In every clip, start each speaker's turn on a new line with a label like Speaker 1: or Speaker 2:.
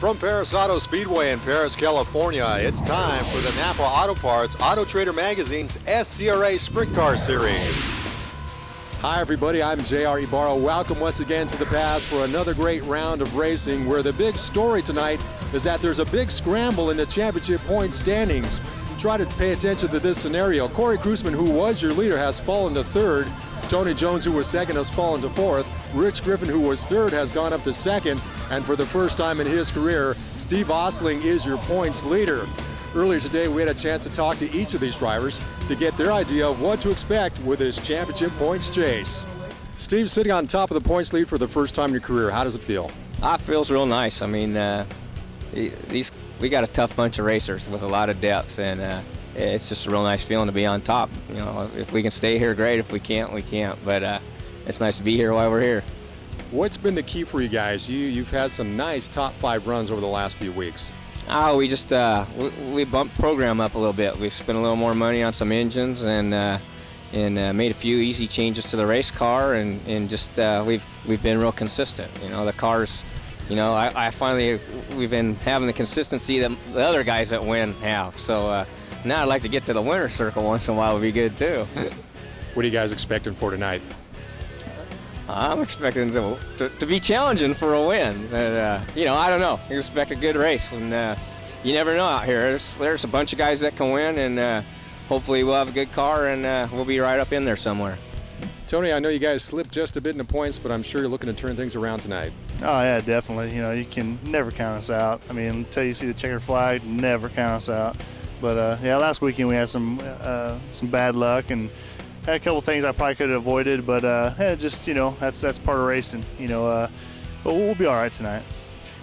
Speaker 1: From Perris Auto Speedway in Perris, California, it's time for the Napa Auto Parts Auto Trader Magazine's SCRA Sprint Car Series. Hi everybody, I'm J.R. Ibarra. Welcome once again to the pass for another great round of racing, where the big story tonight is that there's a big scramble in the championship point standings. Try to pay attention to this scenario. Corey Krusman, who was your leader, has fallen to third. Tony Jones, who was second, has fallen to fourth. Rich Griffin, who was third, has gone up to second. And for the first time in his career, Steve Osling is your points leader. Earlier today, we had a chance to talk to each of these drivers to get their idea of what to expect with this championship points chase. Steve, sitting on top of the points lead for the first time in your career, how does it feel?
Speaker 2: It feels real nice. I mean, we got a tough bunch of racers with a lot of depth, and it's just a real nice feeling to be on top. You know, if we can stay here, great. If we can't, we can't. But it's nice to be here while we're here.
Speaker 1: What's been the key for you guys? You've had some nice top 5 runs over the last few weeks.
Speaker 2: We just we bumped the program up a little bit. We've spent a little more money on some engines and made a few easy changes to the race car, and just we've been real consistent. You know, the cars. You know, we've been having the consistency that the other guys that win have. So now I'd like to get to the winner's circle once in a while would be good too.
Speaker 1: What are you guys expecting for tonight?
Speaker 2: I'm expecting to be challenging for a win. You know, I don't know. You expect a good race, and you never know out here. There's a bunch of guys that can win, and hopefully we'll have a good car, and we'll be right up in there somewhere.
Speaker 1: Tony, I know you guys slipped just a bit in the points, but I'm sure you're looking to turn things around tonight.
Speaker 3: Oh, yeah, definitely. You know, you can never count us out. I mean, until you see the checkered flag, never count us out. But, yeah, last weekend we had some bad luck and had a couple things I probably could have avoided, but just, you know, that's part of racing, you know. But we'll be all right tonight.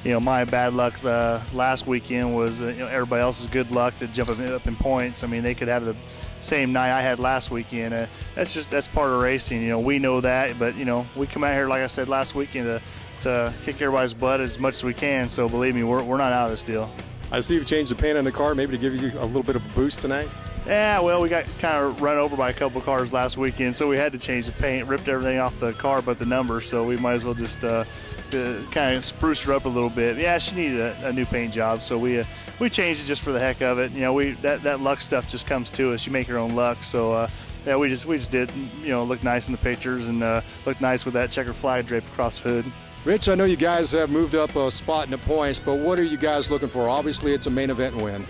Speaker 3: You know, my bad luck last weekend was, you know, everybody else's good luck to jump up in points. I mean, they could have the same night I had last weekend. That's part of racing. You know, we know that, but, you know, we come out here, like I said last weekend, to kick everybody's butt as much as we can. So believe me, we're not out of this deal.
Speaker 1: I see you've changed the paint on the car, maybe to give you a little bit of a boost tonight.
Speaker 3: Yeah, well, we got kind of run over by a couple of cars last weekend, so we had to change the paint, ripped everything off the car but the number, so we might as well just kind of spruce her up a little bit. Yeah, she needed a new paint job, so we changed it just for the heck of it. You know, that luck stuff just comes to us. You make your own luck, so yeah, we just did, you know, look nice in the pictures and look nice with that checkered flag draped across the hood.
Speaker 1: Rich, I know you guys have moved up a spot in the points, but what are you guys looking for? Obviously, it's a main event win.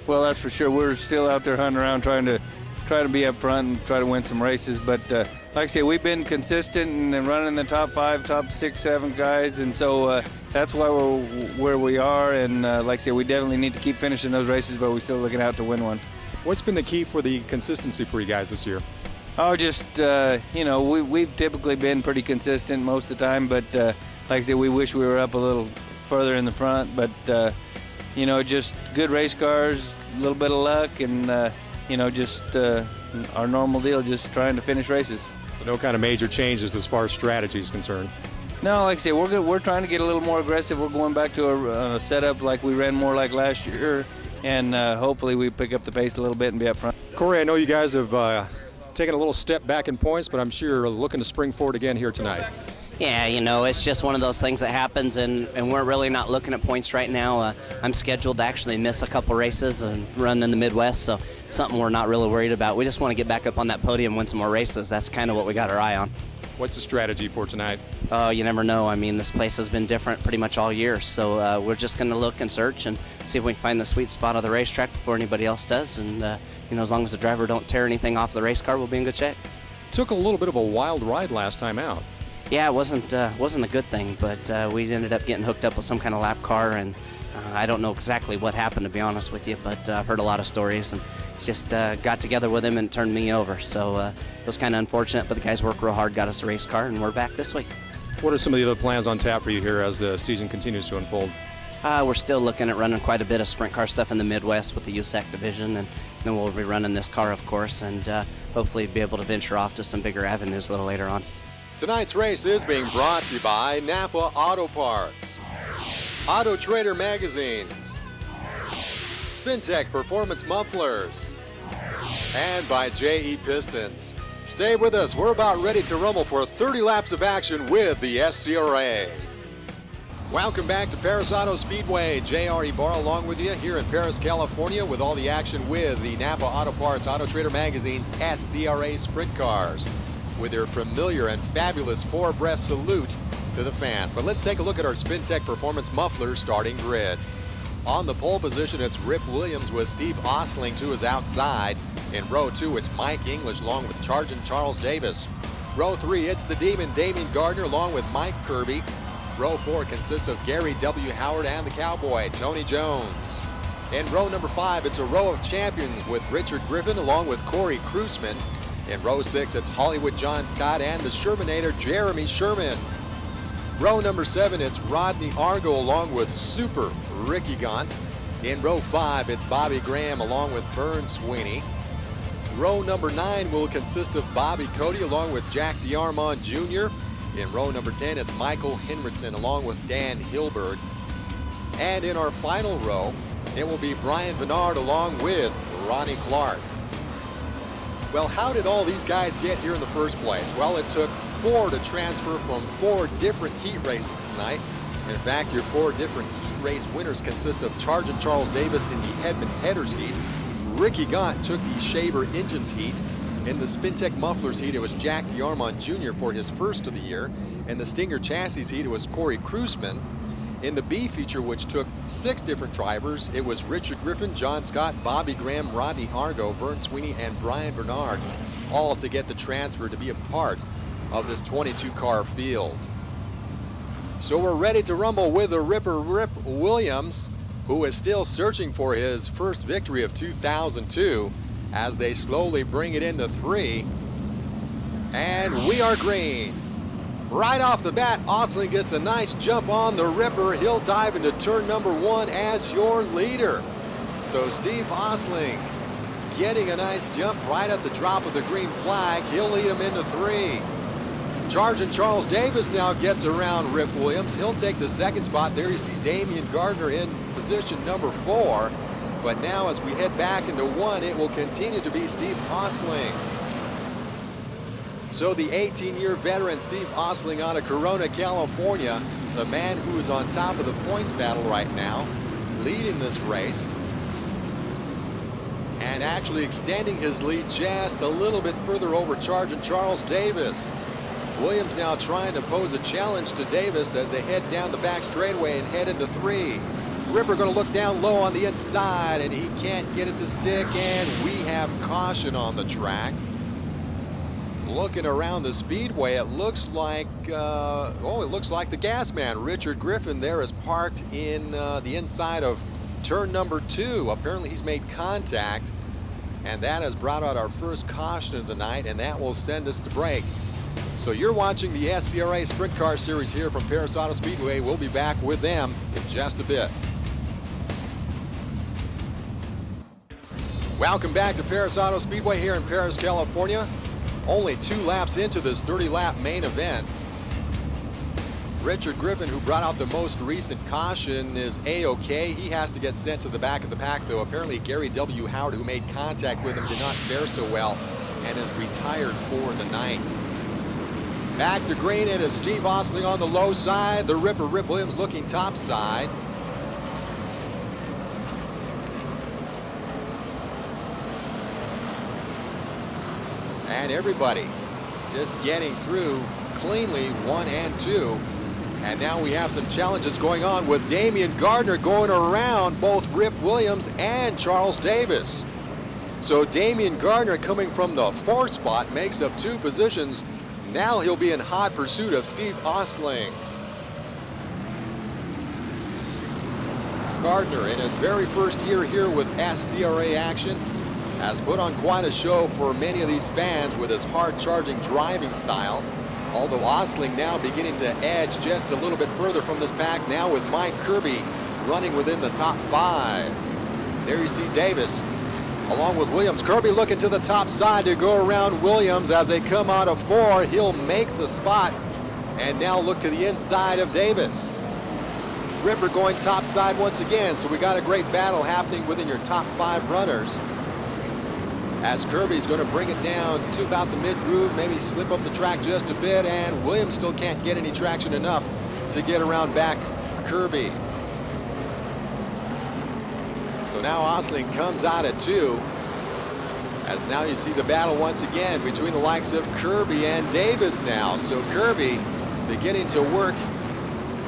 Speaker 4: Well, that's for sure. We're still out there hunting around trying to be up front and try to win some races. But like I say, we've been consistent and running the top 5, top 6, 7 guys, and so that's why we're where we are. And like I say, we definitely need to keep finishing those races, but we're still looking out to win one.
Speaker 1: What's been the key for the consistency for you guys this year?
Speaker 4: Oh, just you know, we've typically been pretty consistent most of the time, but like I said, we wish we were up a little further in the front, but you know, just good race cars, a little bit of luck, and you know, just our normal deal, just trying to finish races.
Speaker 1: So no kind of major changes as far as strategy is concerned?
Speaker 4: No, like I say, we're trying to get a little more aggressive. We're going back to a setup like we ran more like last year, and hopefully we pick up the pace a little bit and be up front.
Speaker 1: Corey, I know you guys have taken a little step back in points, but I'm sure you're looking to spring forward again here tonight.
Speaker 5: Yeah, you know, it's just one of those things that happens, and we're really not looking at points right now. I'm scheduled to actually miss a couple races and run in the Midwest, so something we're not really worried about. We just want to get back up on that podium and win some more races. That's kind of what we got our eye on.
Speaker 1: What's the strategy for tonight?
Speaker 5: You never know. I mean, this place has been different pretty much all year, so we're just going to look and search and see if we can find the sweet spot of the racetrack before anybody else does. And, you know, as long as the driver don't tear anything off the race car, we'll be in good shape.
Speaker 1: Took a little bit of a wild ride last time out.
Speaker 5: Yeah, it wasn't a good thing, but we ended up getting hooked up with some kind of lap car, and I don't know exactly what happened, to be honest with you, but I've heard a lot of stories, and just got together with him and turned me over. So it was kind of unfortunate, but the guys worked real hard, got us a race car, and we're back this week.
Speaker 1: What are some of the other plans on tap for you here as the season continues to unfold?
Speaker 5: We're still looking at running quite a bit of sprint car stuff in the Midwest with the USAC division, and then we'll be running this car, of course, and hopefully be able to venture off to some bigger avenues a little later on.
Speaker 1: Tonight's race is being brought to you by Napa Auto Parts, Auto Trader Magazines, Spintech Performance Mufflers, and by JE Pistons. Stay with us. We're about ready to rumble for 30 laps of action with the SCRA. Welcome back to Perris Auto Speedway. J.R. Ibarra along with you here in Perris, California, with all the action with the Napa Auto Parts Auto Trader Magazine's SCRA Sprint Cars, with their familiar and fabulous four-breath salute to the fans. But let's take a look at our SpinTech Performance Muffler starting grid. On the pole position, it's Rip Williams with Steve Ostling to his outside. In row 2, it's Mike English along with Sergeant Charles Davis. Row 3, it's the Demon Damian Gardner along with Mike Kirby. Row 4 consists of Gary W. Howard and the Cowboy, Tony Jones. In row number 5, it's a row of champions with Richard Griffin along with Corey Kruisman. In row 6, it's Hollywood John Scott and the Shermanator, Jeremy Sherman. Row number 7, it's Rodney Argo along with Super Ricky Gaunt. In row 5, it's Bobby Graham along with Vern Sweeney. Row number 9 will consist of Bobby Cody along with Jack DeArmond Jr. In row number 10, it's Michael Henriksen along with Dan Hilberg. And in our final row, it will be Brian Bernard along with Ronnie Clark. Well, how did all these guys get here in the first place? Well, it took 4 to transfer from 4 different heat races tonight. In fact, your 4 different heat race winners consist of Sergeant Charles Davis in the Hedman Headers heat. Ricky Gaunt took the Shaver Engines heat. In the SpinTech Mufflers heat, it was Jack DeArmond Jr. for his first of the year. In the Stinger Chassis heat, it was Corey Kruisman. In the B feature, which took 6 different drivers, it was Richard Griffin, John Scott, Bobby Graham, Rodney Argo, Vern Sweeney, and Brian Bernard, all to get the transfer to be a part of this 22-car field. So we're ready to rumble with the Ripper Rip Williams, who is still searching for his first victory of 2002, as they slowly bring it into 3. And we are green. Right off the bat, Ostling gets a nice jump on the Ripper. He'll dive into turn number 1 as your leader. So Steve Ostling getting a nice jump right at the drop of the green flag. He'll lead him into 3. Sergeant Charles Davis now gets around Rip Williams. He'll take the 2nd spot. There you see Damian Gardner in position number 4. But now as we head back into 1, it will continue to be Steve Ostling. So the 18-year veteran Steve Ostling out of Corona, California, the man who is on top of the points battle right now, leading this race, and actually extending his lead just a little bit further over Sergeant Charles Davis. Williams now trying to pose a challenge to Davis as they head down the back straightaway and head into 3. Ripper going to look down low on the inside, and he can't get it to stick, and we have caution on the track. Looking around the speedway, it looks like the gas man, Richard Griffin, there is parked in the inside of turn number 2. Apparently he's made contact, and that has brought out our first caution of the night, and that will send us to break. So you're watching the SCRA Sprint Car Series here from Perris Auto Speedway. We'll be back with them in just a bit. Welcome back to Perris Auto Speedway here in Perris, California. Only 2 laps into this 30-lap main event. Richard Griffin, who brought out the most recent caution, is A-OK. He has to get sent to the back of the pack, though. Apparently Gary W. Howard, who made contact with him, did not fare so well and is retired for the night. Back to green, and it's Steve Ostling on the low side. The Ripper Rip Williams looking top side. And everybody just getting through cleanly 1 and 2. And now we have some challenges going on with Damian Gardner going around both Rip Williams and Charles Davis. So Damian Gardner, coming from the 4th spot, makes up 2 positions. Now he'll be in hot pursuit of Steve Ostling. Gardner, in his very first year here with SCRA action, has put on quite a show for many of these fans with his hard-charging driving style. Although Ostling now beginning to edge just a little bit further from this pack, now with Mike Kirby running within the top 5. There you see Davis along with Williams. Kirby looking to the top side to go around Williams as they come out of 4. He'll make the spot and now look to the inside of Davis. Ripper going top side once again, so we got a great battle happening within your top 5 runners. As Kirby's going to bring it down to about the mid-groove, maybe slip up the track just a bit, and Williams still can't get any traction enough to get around back Kirby. So now Osling comes out at 2. As now you see the battle once again between the likes of Kirby and Davis now. So Kirby beginning to work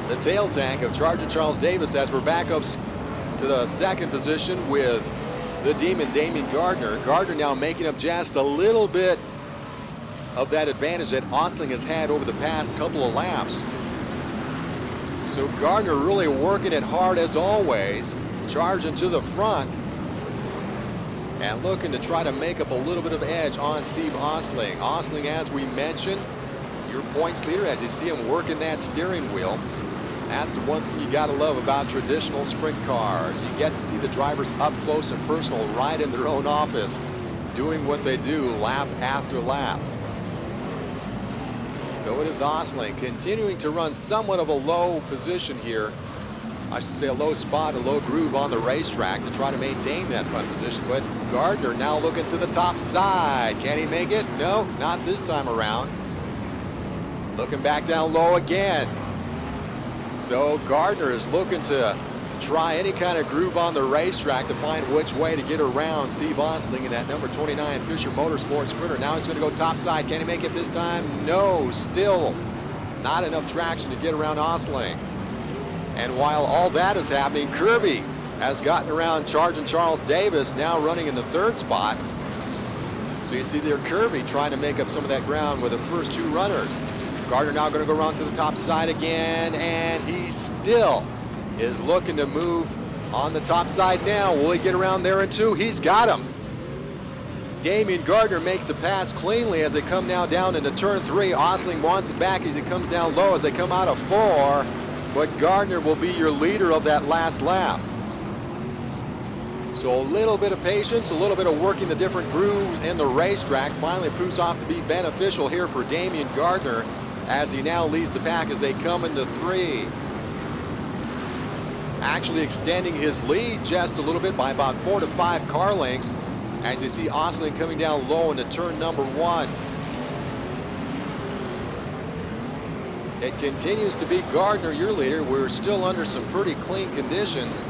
Speaker 1: the tail tank of Charger Charles Davis as we're back up to the second position with the Demon, Damian Gardner. Gardner now making up just a little bit of that advantage that Osling has had over the past couple of laps. So Gardner really working it hard as always, charging to the front and looking to try to make up a little bit of edge on Steve Osling. Osling, as we mentioned, your points leader, as you see him working that steering wheel. That's the one thing you gotta love about traditional sprint cars. You get to see the drivers up close and personal right in their own office, doing what they do lap after lap. So it is Osling continuing to run somewhat of a low position here. I should say a low spot, a low groove on the racetrack to try to maintain that front position. But Gardner now looking to the top side. Can he make it? No, not this time around. Looking back down low again. So Gardner is looking to try any kind of groove on the racetrack to find which way to get around Steve Osling in that number 29 Fisher Motorsports Sprinter. Now he's going to go top side. Can he make it this time? No, still not enough traction to get around Osling. And while all that is happening, Kirby has gotten around Charging Charles Davis, now running in the third spot. So you see there Kirby trying to make up some of that ground with the first two runners. Gardner now going to go around to the top side again, and he still is looking to move on the top side now. Will he get around there in 2? He's got him. Damian Gardner makes the pass cleanly as they come now down into turn 3. Osling wants it back as he comes down low as they come out of 4. But Gardner will be your leader of that last lap. So a little bit of patience, a little bit of working the different grooves in the racetrack finally proves off to be beneficial here for Damian Gardner as he now leads the pack as they come into 3. Actually extending his lead just a little bit by about 4 to 5 car lengths as you see Osling coming down low into turn number 1. It continues to be Gardner, your leader. We're still under some pretty clean conditions.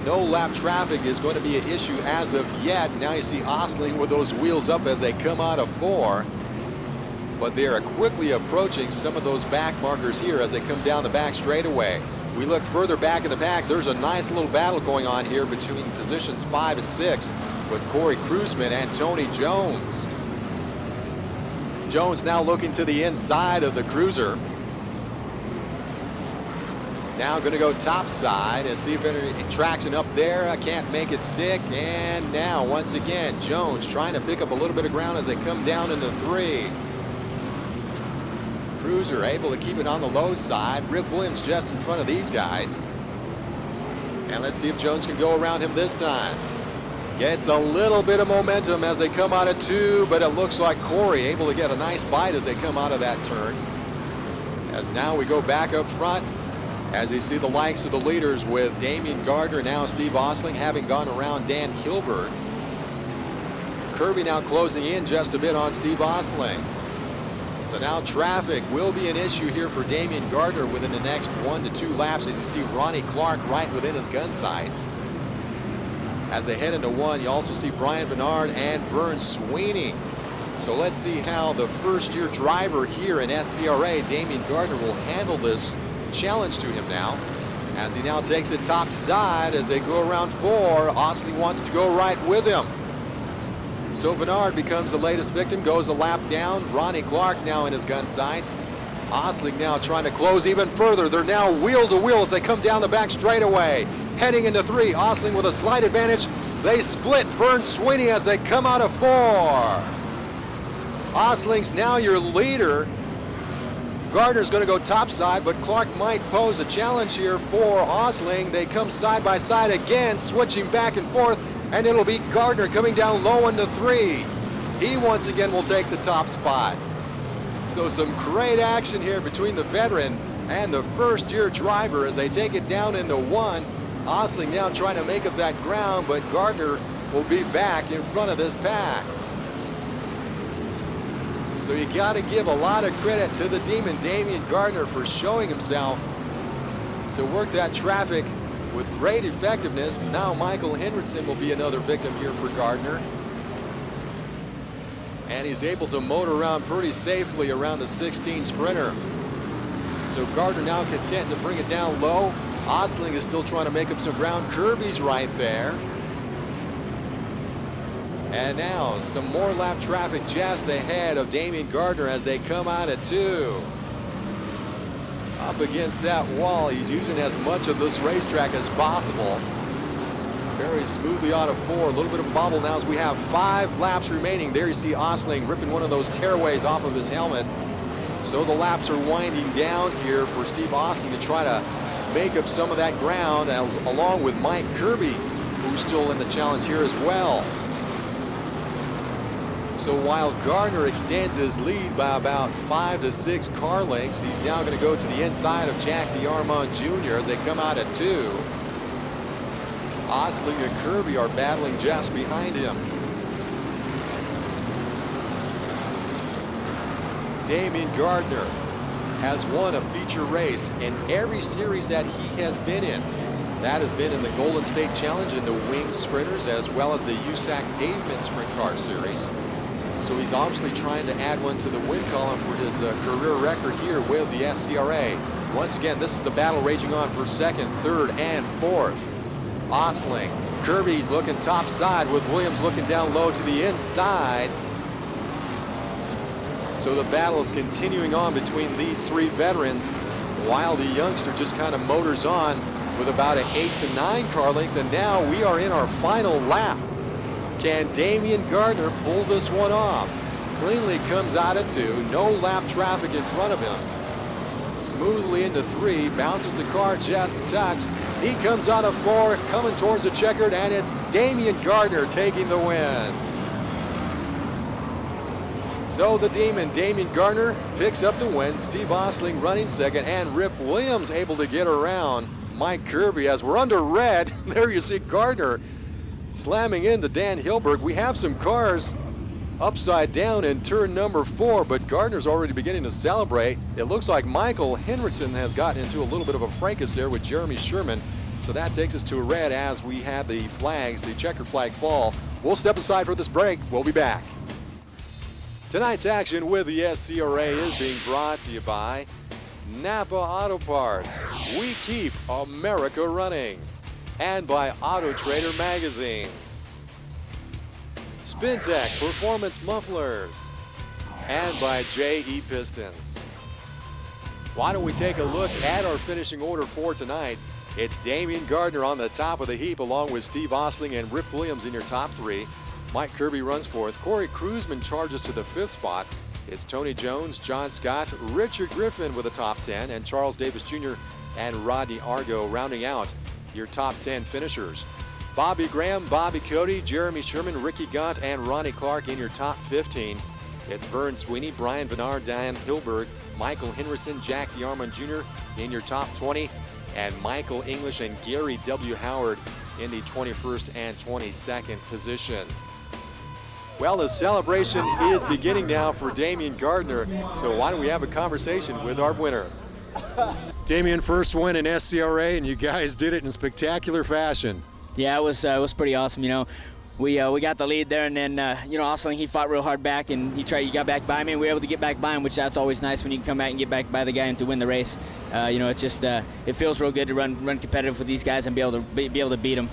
Speaker 1: No lap traffic is going to be an issue as of yet. Now you see Osling with those wheels up as they come out of 4. But they are quickly approaching some of those back markers here as they come down the back straightaway. We look further back in the pack. There's a nice little battle going on here between positions 5 and 6 with Corey Kruisman and Tony Jones. Jones now looking to the inside of the cruiser. Now going to go top side and see if any traction up there. I can't make it stick. And now once again, Jones trying to pick up a little bit of ground as they come down into 3. Cruiser able to keep it on the low side. Rip Williams just in front of these guys. And let's see if Jones can go around him this time. Gets a little bit of momentum as they come out of 2, but it looks like Corey able to get a nice bite as they come out of that turn. As now we go back up front. As you see the likes of the leaders with Damian Gardner, now Steve Osling having gone around Dan Hilbert. Kirby now closing in just a bit on Steve Osling. So now traffic will be an issue here for Damian Gardner within the next 1 to 2 laps as you see Ronnie Clark right within his gun sights. As they head into 1, you also see Brian Bernard and Vern Sweeney. So let's see how the first-year driver here in SCRA, Damian Gardner, will handle this challenge to him now as he now takes it top side as they go around 4. Osling wants to go right with him. So Bernard becomes the latest victim, goes a lap down. Ronnie Clark now in his gun sights. Osling now trying to close even further. They're now wheel to wheel as they come down the back straightaway. Heading into 3, Osling with a slight advantage. They split Vern Sweeney as they come out of 4. Osling's now your leader. Gardner's going to go topside, but Clark might pose a challenge here for Osling. They come side by side again, switching back and forth, and it'll be Gardner coming down low into 3. He once again will take the top spot. So some great action here between the veteran and the first-year driver as they take it down into 1. Osling now trying to make up that ground, but Gardner will be back in front of this pack. So you got to give a lot of credit to the Demon, Damian Gardner, for showing himself to work that traffic with great effectiveness. Now Michael Henderson will be another victim here for Gardner. And he's able to motor around pretty safely around the 16 Sprinter. So Gardner now content to bring it down low. Osling is still trying to make up some ground. Kirby's right there. And now some more lap traffic just ahead of Damian Gardner as they come out at 2. Up against that wall, he's using as much of this racetrack as possible. Very smoothly out of 4. A little bit of bobble now as we have 5 laps remaining. There you see Osling ripping one of those tearaways off of his helmet. So the laps are winding down here for Steve Osling to try to make up some of that ground, along with Mike Kirby, who's still in the challenge here as well. So while Gardner extends his lead by about 5 to 6 car lengths, he's now going to go to the inside of Jack DeArmond Jr. as they come out at 2. Osling and Kirby are battling just behind him. Damian Gardner has won a feature race in every series that he has been in. That has been in the Golden State Challenge and the Wing Sprinters, as well as the USAC Pavement Sprint Car Series. So he's obviously trying to add one to the win column for his career record here with the SCRA. Once again, this is the battle raging on for 2nd, 3rd, and 4th. Osling, Kirby looking top side with Williams looking down low to the inside. So the battle is continuing on between these 3 veterans, while the youngster just kind of motors on with about an 8 to 9 car length. And now we are in our final lap. Can Damian Gardner pull this one off? Cleanly comes out at 2, no lap traffic in front of him. Smoothly into 3, bounces the car just a touch. He comes out of 4, coming towards the checkered, and it's Damian Gardner taking the win. So the Demon, Damian Gardner, picks up the win. Steve Osling running 2nd, and Rip Williams able to get around Mike Kirby. As we're under red, there you see Gardner slamming into Dan Hilberg. We have some cars upside down in turn number 4, but Gardner's already beginning to celebrate. It looks like Michael Henderson has gotten into a little bit of a fracas there with Jeremy Sherman. So that takes us to a red as we had the flags, the checker flag fall. We'll step aside for this break. We'll be back. Tonight's action with the SCRA is being brought to you by Napa Auto Parts. We keep America running. And by Auto Trader magazines. Spintech Performance Mufflers. And by JE Pistons. Why don't we take a look at our finishing order for tonight? It's Damian Gardner on the top of the heap, along with Steve Osling and Rip Williams in your top 3. Mike Kirby runs 4th. Corey Kruzman charges to the 5th spot. It's Tony Jones, John Scott, Richard Griffin with a top 10, and Charles Davis Jr. and Rodney Argo rounding out your top 10 finishers. Bobby Graham, Bobby Cody, Jeremy Sherman, Ricky Gaunt, and Ronnie Clark in your top 15. It's Vern Sweeney, Brian Bernard, Dan Hilberg, Michael Henderson, Jack DeArmond Jr. in your top 20, and Michael English and Gary W. Howard in the 21st and 22nd position. Well, the celebration is beginning now for Damian Gardner, so why don't we have a conversation with our winner. Damian, first win in SCRA, and you guys did it in spectacular fashion.
Speaker 6: Yeah, it was pretty awesome. You know, we got the lead there, and then Osling, he fought real hard back, and he got back by me, and we were able to get back by him, which that's always nice when you can come back and get back by the guy and to win the race. It's just it feels real good to run competitive with these guys and be able to beat them.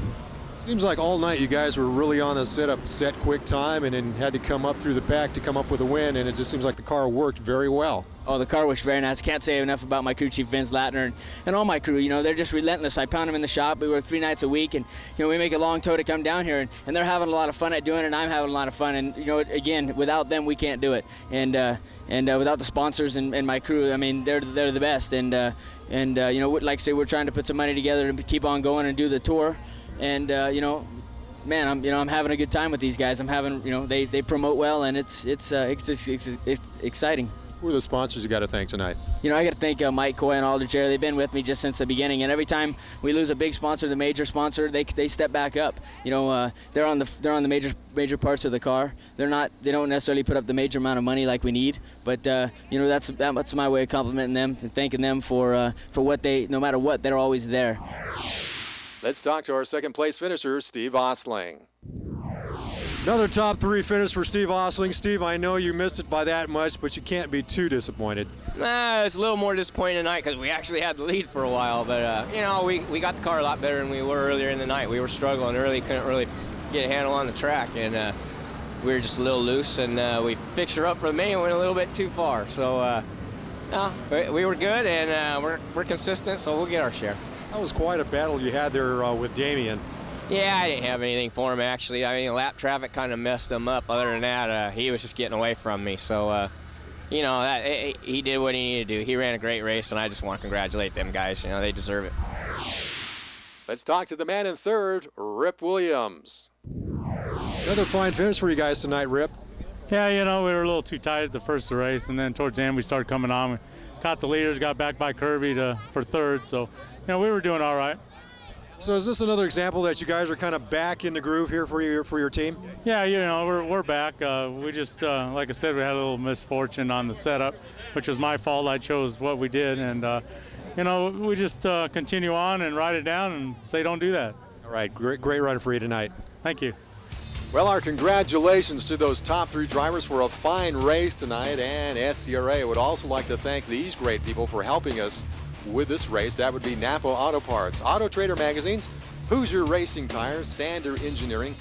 Speaker 1: Seems like all night you guys were really on the set quick time, and then had to come up through the pack to come up with a win, and it just seems like the car worked very well.
Speaker 6: Oh, the car works very nice. Can't say enough about my crew chief, Vince Latner, and all my crew. You know, they're just relentless. I pound them in the shop. We work 3 nights a week, and, we make a long tow to come down here, and they're having a lot of fun at doing it, and I'm having a lot of fun. And, again, without them, we can't do it. And without the sponsors and my crew, I mean, they're the best. And like I say, we're trying to put some money together to keep on going and do the tour. And, man, I'm having a good time with these guys. I'm having, they promote well, and it's exciting.
Speaker 1: Who are the sponsors you got to thank tonight?
Speaker 6: You know, I got to thank Mike Coy and Alder Jerry. They've been with me just since the beginning, and every time we lose a big sponsor, the major sponsor, they step back up. You know, they're on the major parts of the car. They don't necessarily put up the major amount of money like we need, but you know, that's my way of complimenting them and thanking them for what no matter what, they're always there.
Speaker 1: Let's talk to our second place finisher, Steve Osling. Another top 3 finish for Steve Osling. Steve, I know you missed it by that much, but you can't be too disappointed.
Speaker 2: Nah, it's a little more disappointing tonight because we actually had the lead for a while. But, you know, we got the car a lot better than we were earlier in the night. We were struggling early, couldn't really get a handle on the track. And we were just a little loose, and we fixed her up for the main and went a little bit too far. So, no, we were good, and we're consistent, so we'll get our share.
Speaker 1: That was quite a battle you had there with Damien.
Speaker 2: Yeah, I didn't have anything for him, actually. I mean, lap traffic kind of messed him up. Other than that, he was just getting away from me. So, you know, he did what he needed to do. He ran a great race, and I just want to congratulate them guys. You know, they deserve it.
Speaker 1: Let's talk to the man in third, Rip Williams. Another fine finish for you guys tonight, Rip.
Speaker 7: Yeah, you know, we were a little too tight at the first of the race, and then towards the end we started coming on. We caught the leaders, got back by Kirby for third, so, you know, we were doing all right.
Speaker 1: So is this another example that you guys are kind of back in the groove here for your team?
Speaker 7: Yeah, you know, we're back. We just, like I said, we had a little misfortune on the setup, which was my fault. I chose what we did, and, you know, we just continue on and ride it down and say don't do that.
Speaker 1: All right, great run for you tonight.
Speaker 7: Thank you.
Speaker 1: Well, our congratulations to those top 3 drivers for a fine race tonight, and SCRA would also like to thank these great people for helping us with this race. That would be Napa Auto Parts, Auto Trader Magazines, Hoosier Racing Tires, Sander Engineering,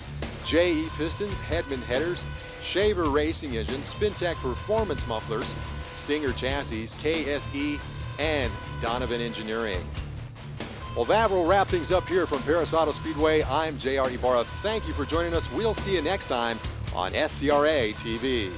Speaker 1: JE Pistons, Hedman Headers, Shaver Racing Engines, Spintech Performance Mufflers, Stinger Chassis, KSE, and Donovan Engineering. Well, that will wrap things up here from Perris Auto Speedway. I'm JR Ibarra. Thank you for joining us. We'll see you next time on SCRA TV.